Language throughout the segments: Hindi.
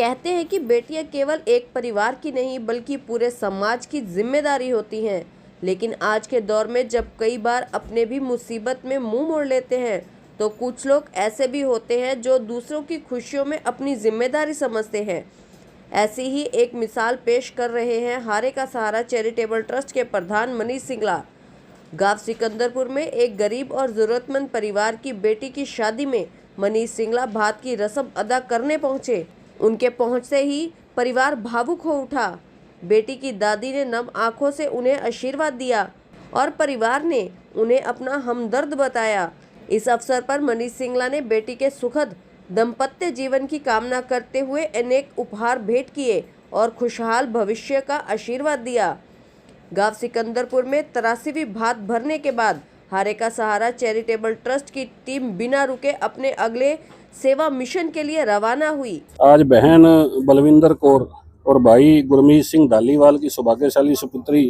कहते हैं कि बेटियां केवल एक परिवार की नहीं बल्कि पूरे समाज की जिम्मेदारी होती हैं। लेकिन आज के दौर में जब कई बार अपने भी मुसीबत में मुंह मोड़ लेते हैं तो कुछ लोग ऐसे भी होते हैं जो दूसरों की खुशियों में अपनी जिम्मेदारी समझते हैं। ऐसी ही एक मिसाल पेश कर रहे हैं हारे का सहारा चैरिटेबल ट्रस्ट के प्रधान मनीष सिंगला। गांव सिकंदरपुर में एक गरीब और जरूरतमंद परिवार की बेटी की शादी में मनीष सिंगला भात की रस्म अदा करने पहुंचे। उनके पहुंचते ही परिवार भावुक हो उठा। बेटी की दादी ने नम आंखों से उन्हें आशीर्वाद दिया और परिवार ने उन्हें अपना हमदर्द बताया। इस अवसर पर मनीष सिंगला ने बेटी के सुखद दाम्पत्य जीवन की कामना करते हुए अनेक उपहार भेंट किए और खुशहाल भविष्य का आशीर्वाद दिया। गांव सिकंदरपुर में 83वीं भात भरने के बाद हारे का सहारा चैरिटेबल ट्रस्ट की टीम बिना रुके अपने अगले सेवा मिशन के लिए रवाना हुई। आज बहन बलविंदर कौर और भाई गुरमीत सिंह धालीवाल की सौभाग्यशाली सुपुत्री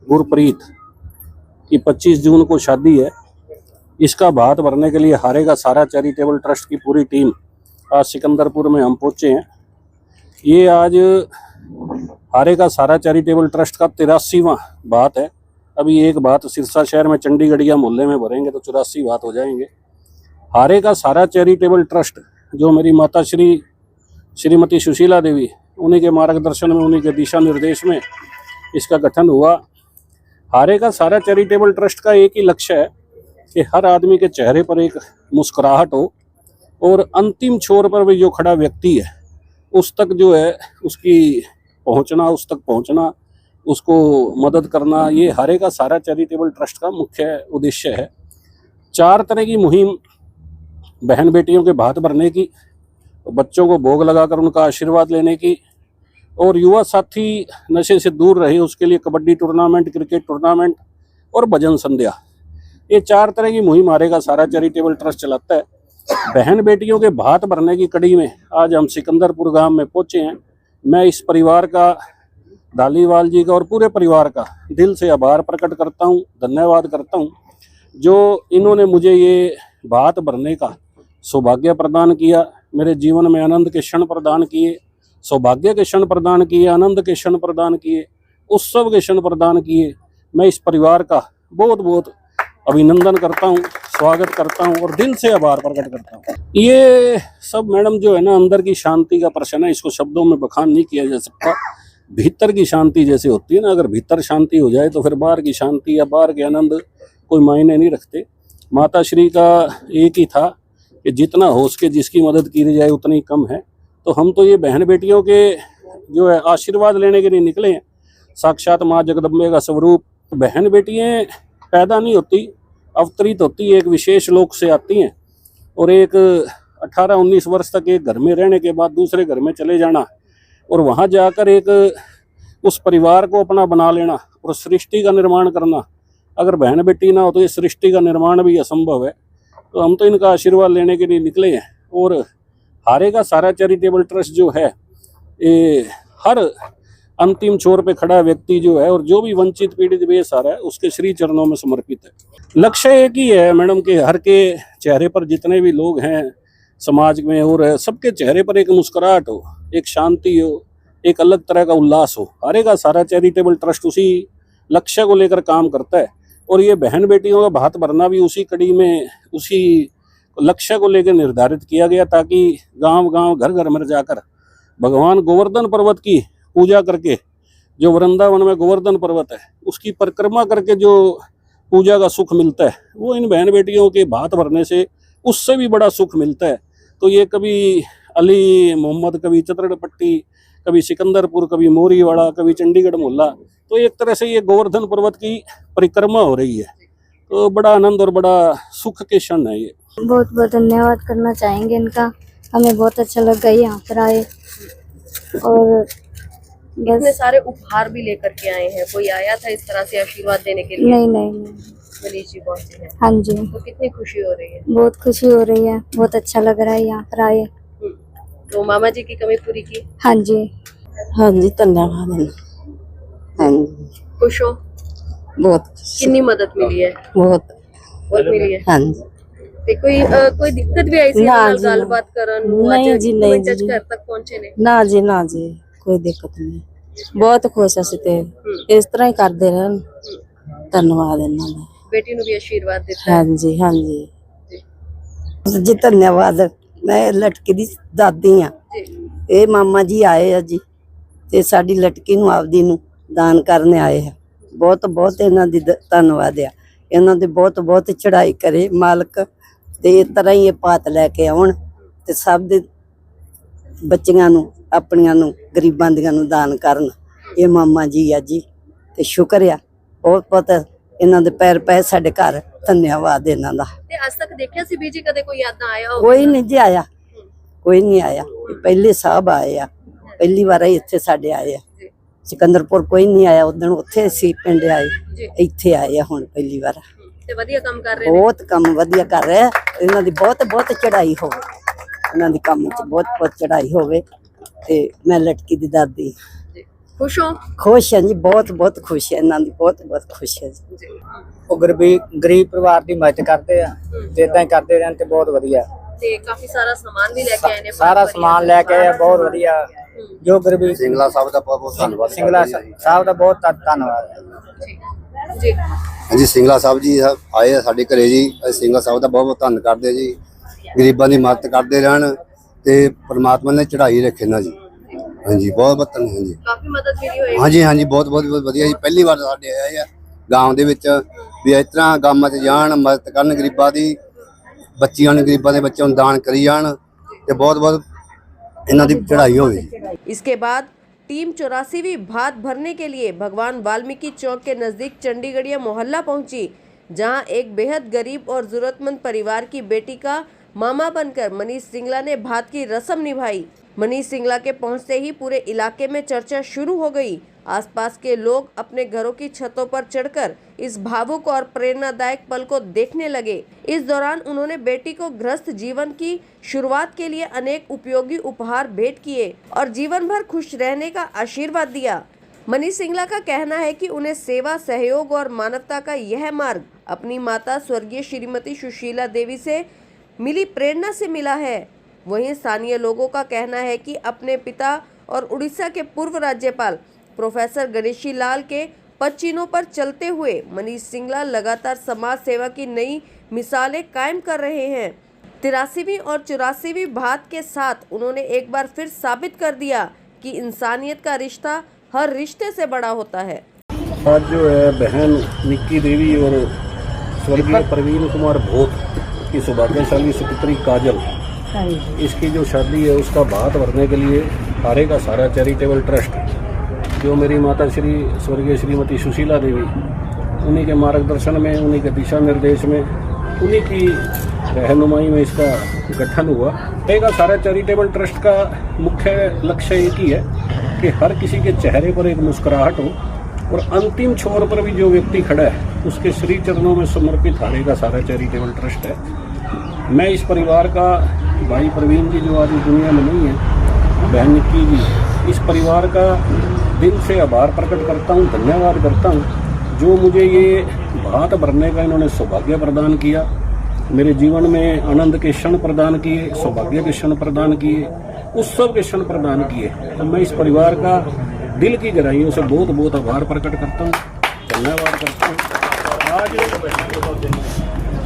गुरप्रीत की 25 जून को शादी है। इसका भात भरने के लिए हारे का सहारा चैरिटेबल ट्रस्ट की पूरी टीम आज सिकंदरपुर में हम पहुंचे हैं। ये आज हारे का सहारा चैरिटेबल ट्रस्ट का 83वां भात है। अभी एक भात सिरसा शहर में चंडीगढ़िया मोहल्ले में भरेंगे तो 84 भात हो जाएंगे। हारे का सहारा चैरिटेबल ट्रस्ट जो मेरी माता श्रीमती सुशीला देवी उन्हीं के मार्गदर्शन में, उन्हीं के दिशा निर्देश में इसका गठन हुआ। हारे का सहारा चैरिटेबल ट्रस्ट का एक ही लक्ष्य है कि हर आदमी के चेहरे पर एक मुस्कुराहट हो और अंतिम छोर पर भी जो खड़ा व्यक्ति है उस तक जो है उसकी पहुंचना, उस तक पहुंचना, उसको मदद करना, ये हारे का सहारा चैरिटेबल ट्रस्ट का मुख्य उद्देश्य है। 4 तरह की मुहिम बहन बेटियों के भात भरने की, बच्चों को भोग लगाकर उनका आशीर्वाद लेने की, और युवा साथी नशे से दूर रहे उसके लिए कबड्डी टूर्नामेंट, क्रिकेट टूर्नामेंट और भजन संध्या, ये 4 तरह की मुहिम हारे का सहारा चैरिटेबल ट्रस्ट चलाता है। बहन बेटियों के भात भरने की कड़ी में आज हम सिकंदरपुर गांव में पहुंचे हैं। मैं इस परिवार का, धालीवाल जी का और पूरे परिवार का दिल से आभार प्रकट करता हूं, धन्यवाद करता हूं जो इन्होंने मुझे ये भात भरने का सौभाग्य प्रदान किया, मेरे जीवन में आनंद के क्षण प्रदान किए, सौभाग्य के क्षण प्रदान किए, आनंद के क्षण प्रदान किए, उत्सव के क्षण प्रदान किए। मैं इस परिवार का बहुत बहुत अभिनंदन करता हूं, स्वागत करता हूं और दिल से आभार प्रकट करता हूं। ये सब मैडम जो है ना, अंदर की शांति का प्रश्न है, इसको शब्दों में बखान नहीं किया जा सकता। भीतर की शांति जैसे होती है ना, अगर भीतर शांति हो जाए तो फिर बाहर की शांति या बाहर के आनंद कोई मायने नहीं रखते। माता श्री का एक ही था कि जितना हो सके जिसकी मदद की जाए उतनी कम है। तो हम तो ये बहन बेटियों के जो है आशीर्वाद लेने के लिए निकले हैं। साक्षात माँ जगदम्बे का स्वरूप। बहन बेटियाँ पैदा नहीं होती, अवतरित होती, एक विशेष लोक से आती हैं और एक 18-19 वर्ष तक एक घर में रहने के बाद दूसरे घर में चले जाना और वहाँ जाकर एक उस परिवार को अपना बना लेना और सृष्टि का निर्माण करना। अगर बहन बेटी ना हो तो ये सृष्टि का निर्माण भी असंभव है। तो हम तो इनका आशीर्वाद लेने के लिए निकले हैं। और हारे का सहारा चैरिटेबल ट्रस्ट जो है ये हर अंतिम छोर पे खड़ा व्यक्ति जो है और जो भी वंचित पीड़ित बेसहारा है उसके श्री चरणों में समर्पित है। लक्ष्य एक ही है मैडम के हर के चेहरे पर जितने भी लोग हैं समाज में और सबके चेहरे पर एक मुस्कुराहट हो, एक शांति हो, एक अलग तरह का उल्लास हो। हारे का सहारा चैरिटेबल ट्रस्ट उसी लक्ष्य को लेकर काम करता है और ये बहन बेटियों का भात भरना भी उसी कड़ी में, उसी लक्ष्य को लेकर निर्धारित किया गया ताकि गांव गांव घर घर में जाकर भगवान गोवर्धन पर्वत की पूजा करके, जो वृंदावन में गोवर्धन पर्वत है उसकी परिक्रमा करके जो पूजा का सुख मिलता है वो इन बहन बेटियों के भात भरने से उससे भी बड़ा सुख मिलता है। तो ये कभी अली मोहम्मद, कभी चतरपट्टी, कभी सिकंदरपुर, कभी मोरीवाड़ा, कभी चंडीगढ़ मोहल्ला, तो एक तरह से ये गोवर्धन पर्वत की परिक्रमा हो रही है। तो बड़ा आनंद और बड़ा सुख के क्षण है ये। बहुत बहुत धन्यवाद करना चाहेंगे इनका, हमें बहुत अच्छा लगा यहाँ पर आए। और इतने सारे उपहार भी लेकर के आए हैं, कोई आया था इस तरह से आशीर्वाद देने के लिए? नहीं। मनीष जी पहुंचे हैं। हाँ जी। तो कितनी खुशी हो रही है? बहुत खुशी हो रही है, बहुत अच्छा लग रहा है यहाँ पर आए। तो मामा जी की कमी पूरी की? हाँ जी। हाँ जी, धन्यवाद। हाँ जी, खुश हो? बहुत। कितनी मदद मिली है? बहुत मिली है। हाँ जी। ਤੇ ਕੋਈ ਦਿੱਕਤ ਵੀ ਆਈ ਸੀ ਨਾ ਇਹਨਾਂ ਨਾਲ ਜੀ, ਗੱਲਬਾਤ ਕਰਨ ਨੂੰ? ਨਹੀਂ ਜੀ, ਨਹੀਂ ਅੱਜ ਜੀ। ਘਰ ਤੱਕ ਪਹੁੰਚੇ ਨੇ? ਨਾ ਜੀ ਕੋਈ ਦਿੱਕਤ ਨਹੀਂ, ਬਹੁਤ ਖੁਸ਼ ਅਸੀਂ ਤੇ ਇਸ ਤਰ੍ਹਾਂ ਹੀ ਕਰਦੇ ਰਹਿਣ। ਧੰਨਵਾਦ ਇਹਨਾਂ ਦਾ। ਬੇਟੀ ਨੂੰ ਵੀ ਆਸ਼ੀਰਵਾਦ ਦਿੱਤਾ ਹੈ। ਹਾਂਜੀ ਹਾਂਜੀ ਜੀ, ਧੰਨਵਾਦ। ਮੈਂ ਲਟਕੀ ਦੀ ਦਾਦੀ ਆ। ਜੀ ਇਹ ਮਾਮਾ ਜੀ ਆਏ ਆ ਜੀ, ਤੇ ਸਾਡੀ ਲਟਕੀ ਨੂੰ ਆਪਦੀ ਨੂੰ ਦਾਨ ਕਰਨ ਆਏ ਆ। ਬਹੁਤ ਬਹੁਤ ਇਹਨਾਂ ਦੀ ਧੰਨਵਾਦ ਆ। ਇਹਨਾਂ ਦੇ ਬਹੁਤ ਬਹੁਤ ਚੜ੍ਹਾਈ ਕਰੇ ਮਾਲਕ, ਤੇ ਇਸ ਤਰ੍ਹਾਂ ਹੀ ਇਹ ਪਾਤ ਲੈ ਕੇ ਆਉਣ ਤੇ ਸਭ ਦੇ ਬੱਚਿਆਂ ਨੂੰ, ਆਪਣੀਆਂ ਨੂੰ, ਗਰੀਬਾਂ ਦੀਆਂ ਨੂੰ ਦਾਨ ਕਰਨ। ਇਹ ਮਾਮਾ ਜੀ ਆ ਜੀ, ਤੇ ਸ਼ੁਕਰ ਆ ਬਹੁਤ ਬਹੁਤ ਇਹਨਾਂ ਦੇ ਪੈਰ ਪਏ ਸਾਡੇ ਘਰ। ਧੰਨਵਾਦ ਇਹਨਾਂ ਦਾ। ਤੇ ਅੱਜ ਤੱਕ ਦੇਖਿਆ ਸੀ ਬੀਜੀ ਕਦੇ ਕੋਈ ਯਾਦਾਂ ਆਇਆ ਹੋਵੇ? ਕੋਈ ਨਹੀਂ ਜੀ ਆਇਆ, ਕੋਈ ਨਹੀਂ ਆਇਆ। ਇਹ ਪਹਿਲੇ ਸਾਹਿਬ ਆਏ ਆ, ਪਹਿਲੀ ਵਾਰ ਹੀ ਇੱਥੇ ਸਾਡੇ ਆਏ ਆ। ਜੀ ਸਿਕੰਦਰਪੁਰ ਕੋਈ ਨਹੀਂ ਆਇਆ, ਉਦੋਂ ਉੱਥੇ ਸੀ ਪਿੰਡ ਆਏ, ਜੀ ਇੱਥੇ ਆਏ ਆ ਹੁਣ ਪਹਿਲੀ ਵਾਰ। ਤੇ ਵਧੀਆ ਕੰਮ ਕਰ ਰਹੇ ਨੇ। ਬਹੁਤ ਕੰਮ ਵਧੀਆ ਕਰ ਰਿਹਾ। ਇਹਨਾਂ ਦੀ ਬਹੁਤ ਬਹੁਤ ਚੜ੍ਹਾਈ ਹੋਵੇ, ਇਹਨਾਂ ਦੀ ਕੰਮ 'ਚ ਬਹੁਤ ਬਹੁਤ ਚੜ੍ਹਾਈ ਹੋਵੇ। ਤੇ ਮੈਂ ਲਟਕੀ ਦੀ ਦਾਦੀ ਜੀ ਖੁਸ਼ ਹੋ? ਖੁਸ਼ ਹਾਂ ਜੀ, ਬਹੁਤ ਬਹੁਤ ਖੁਸ਼ ਹੈ। ਇਹਨਾਂ ਦੀ ਬਹੁਤ ਬਹੁਤ ਖੁਸ਼ ਹੈ ਜੀ। ਜੀ ਉਹ ਗਰੀਬ ਪਰਿਵਾਰ ਦੀ ਮਦਦ ਕਰਦੇ ਆ, ਤੇ ਇਦਾਂ ਹੀ ਕਰਦੇ ਰਹਿਣ ਤੇ ਬਹੁਤ ਵਧੀਆ। ਤੇ ਕਾਫੀ ਸਾਰਾ ਸਮਾਨ ਵੀ ਲੈ ਕੇ ਆਏ ਨੇ। ਸਾਰਾ ਸਮਾਨ ਲੈ ਕੇ ਆਏ ਆ, ਬਹੁਤ ਵਧੀਆ। ਜੋ ਗਰੀਬੀ ਸਿੰਗਲਾ ਸਾਹਿਬ ਦਾ ਬਹੁਤ ਬਹੁਤ ਧੰਨਵਾਦ। ਸਿੰਗਲਾ ਸਾਹਿਬ ਦਾ ਬਹੁਤ ਧੰਨਵਾਦ ਹੈ। ਜੀ ਜੀ ਹਾਂਜੀ, ਸਿੰਗਲਾ ਸਾਹਿਬ ਜੀ ਆਏ ਆ ਸਾਡੇ ਘਰੇ ਜੀ। ਅਸੀਂ ਸਿੰਗਲਾ ਸਾਹਿਬ ਦਾ ਬਹੁਤ ਬਹੁਤ ਧੰਨ ਕਰਦੇ ਜੀ। ਗਰੀਬਾਂ ਦੀ ਮਦਦ ਕਰਦੇ ਰਹਿਣ ਤੇ ਪ੍ਰਮਾਤਮਾ ਨੇ ਚੜ੍ਹਾਈ ਰੱਖੇ ਨਾ ਜੀ। ਹਾਂਜੀ, ਬਹੁਤ ਬਹੁਤ ਧੰਨਵਾਦ। ਹਾਂਜੀ ਕਾਫੀ ਮਦਦ ਮਿਲੀ ਹੋਈ। ਹਾਂਜੀ ਹਾਂਜੀ, ਬਹੁਤ ਬਹੁਤ ਵਧੀਆ ਜੀ। ਪਹਿਲੀ ਵਾਰ ਸਾਡੇ ਆਏ ਆ ਗਾਂਵ ਦੇ ਵਿੱਚ, ਵੀ ਇਸ ਤਰ੍ਹਾਂ ਗਾਵਾਂ 'ਚ ਜਾਣ, ਮਦਦ ਕਰਨ ਗਰੀਬਾਂ ਦੀ, ਬੱਚਿਆਂ ਨੂੰ, ਗਰੀਬਾਂ ਦੇ ਬੱਚਿਆਂ ਨੂੰ ਦਾਨ ਕਰੀ ਜਾਣ, ਤੇ ਬਹੁਤ ਬਹੁਤ ਇਹਨਾਂ ਦੀ चढ़ाई होगी। इसके बाद टीम 84वीं भात भरने के लिए भगवान वाल्मीकि चौक के नजदीक चंडीगढ़िया मोहल्ला पहुंची, जहां एक बेहद गरीब और जरूरतमंद परिवार की बेटी का मामा बनकर मनीष सिंगला ने भात की रस्म निभाई। मनीष सिंगला के पहुंचते ही पूरे इलाके में चर्चा शुरू हो गई। आसपास के लोग अपने घरों की छतों पर चढ़कर इस भावुक और प्रेरणादायक पल को देखने लगे। इस दौरान उन्होंने बेटी को गृहस्थ जीवन की शुरुआत के लिए अनेक उपयोगी उपहार भेंट किए और जीवन भर खुश रहने का आशीर्वाद दिया। मनीष सिंगला का कहना है कि उन्हें सेवा, सहयोग और मानवता का यह मार्ग अपनी माता स्वर्गीय श्रीमती सुशीला देवी से मिली प्रेरणा से मिला है। वहीं स्थानीय लोगों का कहना है कि अपने पिता और उड़ीसा के पूर्व राज्यपाल प्रोफेसर गणेशी लाल के पदचिन्हों पर चलते हुए मनीष सिंगला लगातार समाज सेवा की नई मिसालें कायम कर रहे हैं। 83वीं और 84वीं भात के साथ उन्होंने एक बार फिर साबित कर दिया कि इंसानियत का रिश्ता हर रिश्ते से बड़ा होता है। आज जो है बहन निक्की देवी और स्वर्गीय प्रवीण कुमार भोत की सौभाग्यशाली सुपुत्री काजल, इसकी जो शादी है उसका भात भरने के लिए हारे का सारा चैरिटेबल ट्रस्ट, जो मेरी माता श्री स्वर्गीय श्रीमती सुशीला देवी, उन्हीं के मार्गदर्शन में, उन्हीं के दिशा निर्देश में, उन्हीं की रहनुमाई में इसका गठन हुआ। का सारा चैरिटेबल ट्रस्ट का मुख्य लक्ष्य एक ही है कि हर किसी के चेहरे पर एक मुस्कुराहट हो और अंतिम छोर पर भी जो व्यक्ति खड़ा है उसके श्री चरणों में समर्पित हारे का सारा चैरिटेबल ट्रस्ट है। मैं इस परिवार का, भाई प्रवीण जी जो आज इस दुनिया में नहीं है, बहन निक्की जी, इस परिवार का दिल से आभार प्रकट करता हूँ, धन्यवाद करता हूँ जो मुझे ये भात भरने का इन्होंने सौभाग्य प्रदान किया, मेरे जीवन में आनंद के क्षण प्रदान किए, सौभाग्य के क्षण प्रदान किए, उत्सव के क्षण प्रदान किए। तो मैं इस परिवार का दिल की गहराइयों से बहुत बहुत आभार प्रकट करता हूँ, धन्यवाद करता हूँ। आज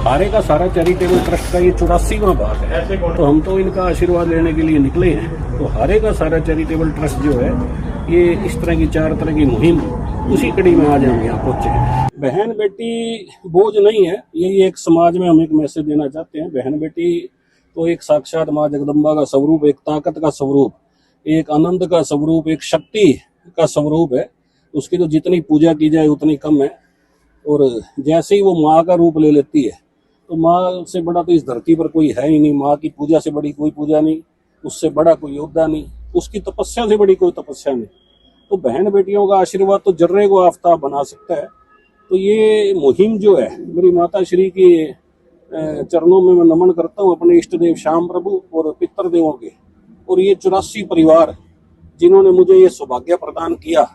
हारे का सारा चैरिटेबल ट्रस्ट का ये 84वां भात है, तो हम तो इनका आशीर्वाद लेने के लिए निकले हैं। तो हारे का सारा चैरिटेबल ट्रस्ट जो है ये इस तरह की 4 तरह की मुहिम, उसी कड़ी में आज हम यहाँ पहुंचे। बहन बेटी बोझ नहीं है, यही एक समाज में हम एक मैसेज देना चाहते हैं। बहन बेटी तो एक साक्षात माँ जगदम्बा का स्वरूप, एक ताकत का स्वरूप, एक आनंद का स्वरूप, एक शक्ति का स्वरूप है। उसकी तो जितनी पूजा की जाए उतनी कम है। और जैसे ही वो माँ का रूप ले लेती है तो माँ से बड़ा तो इस धरती पर कोई है ही नहीं। माँ की पूजा से बड़ी कोई पूजा नहीं, उससे बड़ा कोई योद्धा नहीं, उसकी तपस्या से बड़ी कोई तपस्या नहीं। तो बहन बेटियों का आशीर्वाद तो जर्रे को आफताब बना सकता है। तो ये मुहिम जो है, मेरी माता श्री के चरणों में मैं नमन करता हूँ, अपने इष्ट देव श्याम प्रभु और पितृदेवों के, और ये 84 परिवार जिन्होंने मुझे ये सौभाग्य प्रदान किया,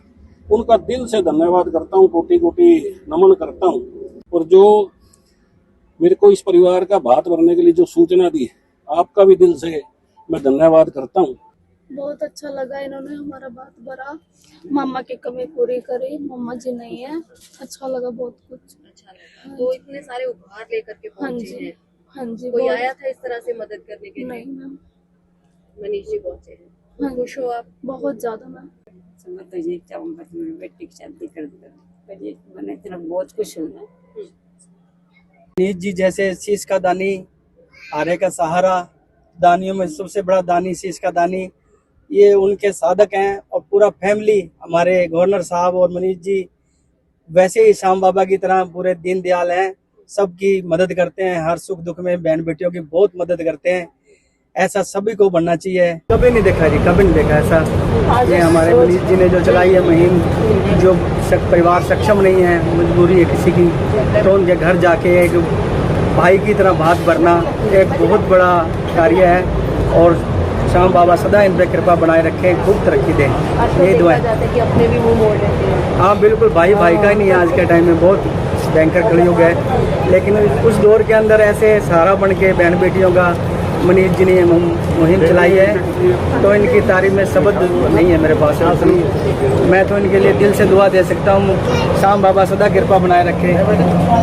उनका दिल से धन्यवाद करता हूँ, कोटि कोटि नमन करता हूँ। और जो मेरे को इस परिवार का भात भरने के लिए जो सूचना दी, आपका भी दिल से मैं धन्यवाद करता हूँ। बहुत अच्छा लगा, इन्होंने हमारा बात भरा, मामा की कमी पूरी करी। मामा जी नहीं है, अच्छा लगा बहुत कुछ। अच्छा लगा। तो इतने सारे उपहार लेकर के हाँ पहुंचे जी, हैं, हाँ जी। कोई बहुत- आया था इस तरह से मदद करने के लिए? नहीं मैम। मनीष जी पहुंचे हैं, हाँ, खुश हो आप? बहुत ज्यादा मैम। मैं तो ये चाहूंगा कि मेरी बेटी की शादी कर दो, ये मैंने इतना बहुत खुश हूँ। मनीष जी जैसे शीश का दानी, आरे का सहारा, दानियों में सबसे बड़ा दानी शीश का दानी, ये उनके साधक हैं। और पूरा फैमिली, हमारे गवर्नर साहब और मनीष जी वैसे ही श्याम बाबा की तरह पूरे दीनदयाल हैं, सबकी मदद करते हैं, हर सुख दुख में बहन बेटियों की बहुत मदद करते हैं। ऐसा सभी को बनना चाहिए। कभी नहीं देखा जी, कभी नहीं देखा ऐसा। ये हमारे मनीष जी ने जो चलाई है मुहिम, जो परिवार सक्षम नहीं है, मजबूरी है किसी की, तो उनके घर जाके एक भाई की तरह भात भरना एक बहुत बड़ा कार्य है। और श्याम बाबा सदा इन पे कृपा बनाए रखें, खूब तरक्की दें, यही दुआएं। कि अपने भी मुंह मोड़ लेते हैं। हाँ बिल्कुल, भाई भाई का ही नहीं है। आज के टाइम में बहुत भयंकर कलयुग है, लेकिन उस दौर के अंदर ऐसे सहारा बन के बहन बेटियों का मनीष जी ने मुहिम चलाई है, तो इनकी तारीफ में शब्द नहीं है मेरे पास। मैं तो इनके लिए दिल से दुआ दे सकता हूँ, श्याम बाबा सदा कृपा बनाए रखे।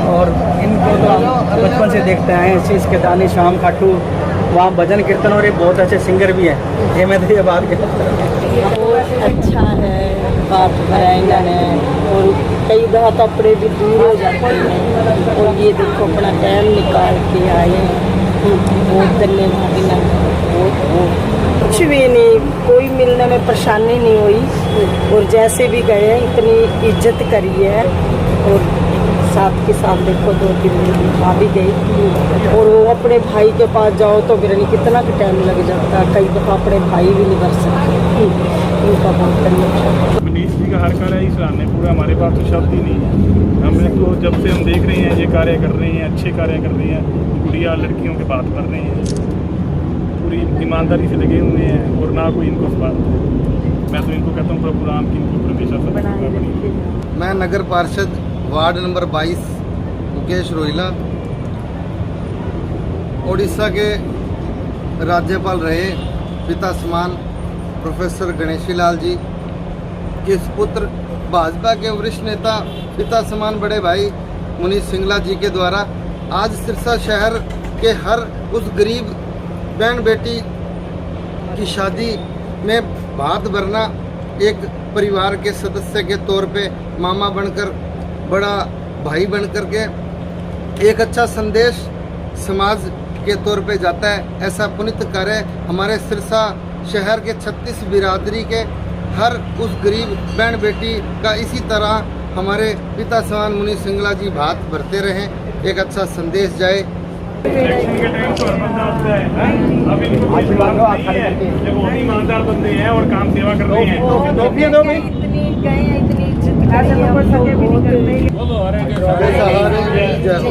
और इनको तो हम बचपन से देखते हैं, शीश के दानी, श्याम खाटू, वहाँ भजन कीर्तन, और ये बहुत अच्छे सिंगर भी हैं। ये मैं तो ये बात बहुत अच्छा है, बात भरा इन्होंने, और कई बात अपने भी दूर हो जाते हैं, और ये देखो अपना टाइम निकाल के आए हैं। बहुत धन्यवाद इन्होंने, बहुत कुछ भी नहीं, कोई मिलने में परेशानी नहीं हुई, और जैसे भी गए हैं इतनी इज्जत करी है। और साथ के साथ देखो 2-3 दिन आ भी गई, और वो अपने भाई के पास जाओ तो फिर नहीं कितना टाइम लग जाता, कई दफ़ा अपने भाई भी नहीं कर सकते। इनका बहुत धन्यवाद। मनीष जी का हर कार्य ही सराहनीय, पूरा हमारे पास तो शब्द ही नहीं है। हमें तो जब से हम देख रहे हैं ये कार्य कर रहे हैं, अच्छे कार्य कर रहे हैं, गुड़िया लड़कियों के बात कर रहे हैं, पूरी ईमानदारी से लगे हुए हैं, और ना कोई इनको स्वार्थ है। मैं तो इनको कहता हूँ प्रभु राम की इनको हमेशा सदा। मैं नगर पार्षद वार्ड नंबर 22 मुकेश रोहिला, उड़ीसा के राज्यपाल रहे पिता समान प्रोफेसर गणेशी लाल जी के सुपुत्र, भाजपा के वरिष्ठ नेता पिता समान बड़े भाई मुनीष सिंगला जी के द्वारा आज सिरसा शहर के हर उस गरीब बहन बेटी की शादी में भात भरना, एक परिवार के सदस्य के तौर पे, मामा बनकर, बड़ा भाई बनकर के एक अच्छा संदेश समाज के तौर पे जाता है। ऐसा पुनित कार्य हमारे सिरसा शहर के 36 बिरादरी के हर उस गरीब बहन बेटी का इसी तरह हमारे पिता समान मुनीष सिंगला जी भात भरते रहें, एक अच्छा संदेश जाए। इलेक्शन के टाइम तो हर बंदा होता है, अब इनको कोई स्वार्थ नहीं है, जब वो ईमानदार बंदे हैं और काम सेवा कर रहे हैं। इतनी गए, इतनी इज्जत करी, जय हो।